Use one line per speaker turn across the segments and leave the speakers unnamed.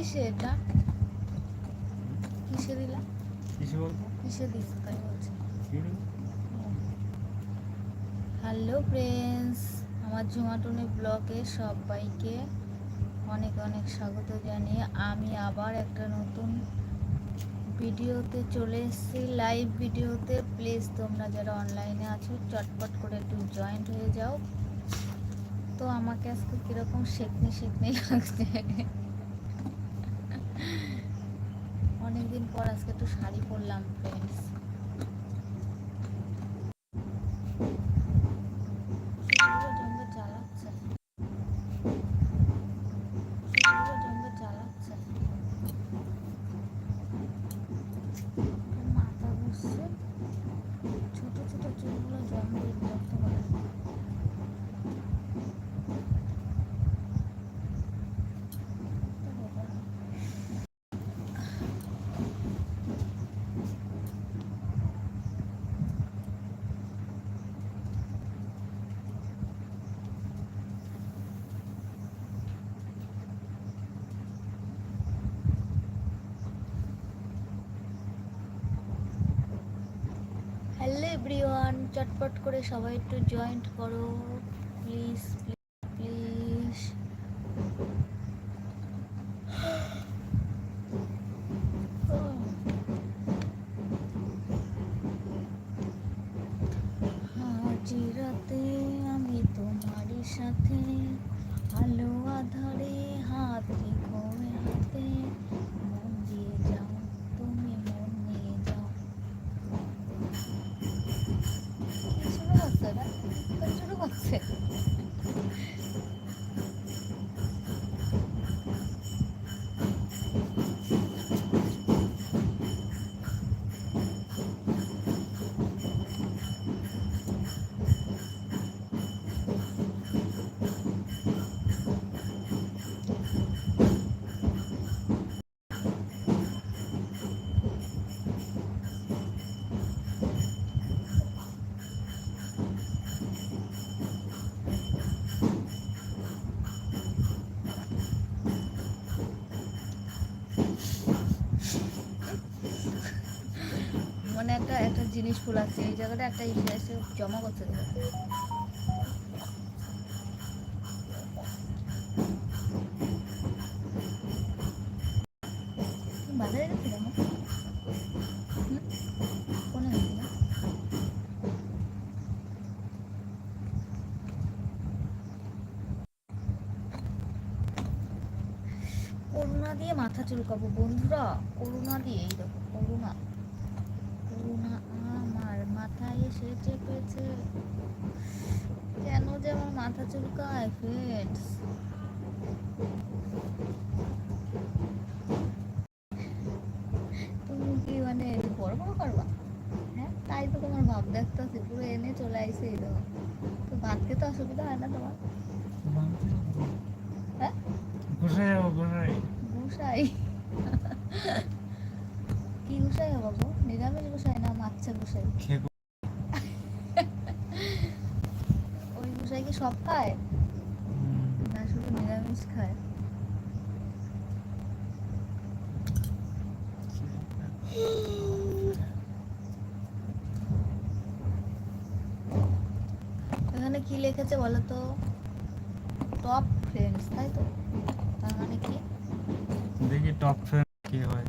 কিসে এটা? কিসে দিলা? কিসে দিস তাই বলছি। হ্যালো ফ্রেন্ডস, আমার ঝুমাটুনি ব্লগে সবাইকে অনেক অনেক স্বাগত জানিয়ে আমি আবার একটা নতুন ভিডিওতে চলে এসেছি, লাইভ ভিডিওতে। প্লিজ তোমরা যারা অনলাইনে আছো চটপট করে একটু জয়েন্ট হয়ে যাও। তো আমাকে আজকে কীরকম শেখনি শেখনি লাগছে, অনেকদিন পর আজকে একটু শাড়ি পরলাম ফ্রেন্ডস। মাথা ঘুরছে, ছোট ছোট চুলগুলো জন্ম বিরক্ত করে। হ্যালো এভরিওয়ান, চটপট করে সবাই একটু জয়েন্ট করো প্লিজ প্লিজ। আজ রাতে আমি তোমারই সাথে, আলো আধারে হাত রেখো হাতে, মন দিয়ে যাও তুমি, মন নিয়ে যাও। শুরু করছে না, শুরু করছে। মানে একটা একটা জিনিস ফুল আছে এই জায়গাটা, একটা এসে জমা করছে। বাজারে গেছি কেন? কোনে গেছি না? করুণা দিয়ে মাথা চুলকাবো বন্ধুরা, করুণা দিয়ে। এই দেখো করুণা, করুণা আমার মাথায় এসে চেপেছে। কেন যে আমার মাথা চুলকায় ফ্রেন্ডস। তুমি কি মানে বড় বড় করবা? হ্যাঁ, তাই তো তোমার ভাব দেখতেছি, পুরো এনে চলে আইসে। এই দেখো, তো ভাত খেতে অসুবিধা হয় না তোমার? হ্যাঁ, গুসাই কি গুসাই হবো গো? নিরামিষ গুসাই না মাছে গুসাই? ওই গুসাই কি সব খায় না শুধু নিরামিষ খায়? এখানে কি লিখেছে বলো তো? টপ ফ্রেন্ডস, তাই তো? তার মানে কি?
দেখি টপ ফ্রেন্ড কি হয়।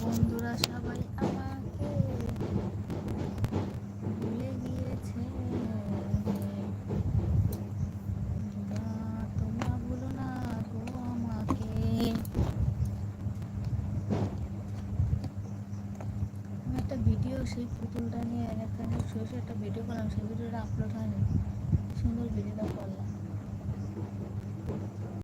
বন্ধুরা সবাই আমাকে ভুলে গিয়েছে, তোমরা ভুলো না গো আমাকে। আমি একটা ভিডিও সেই পুতুলটা নিয়ে এখানে শুয়ে একটা ভিডিও করলাম, সেই ভিডিওটা আপলোড হয়নি। সুন্দর ভিডিওটা করলাম।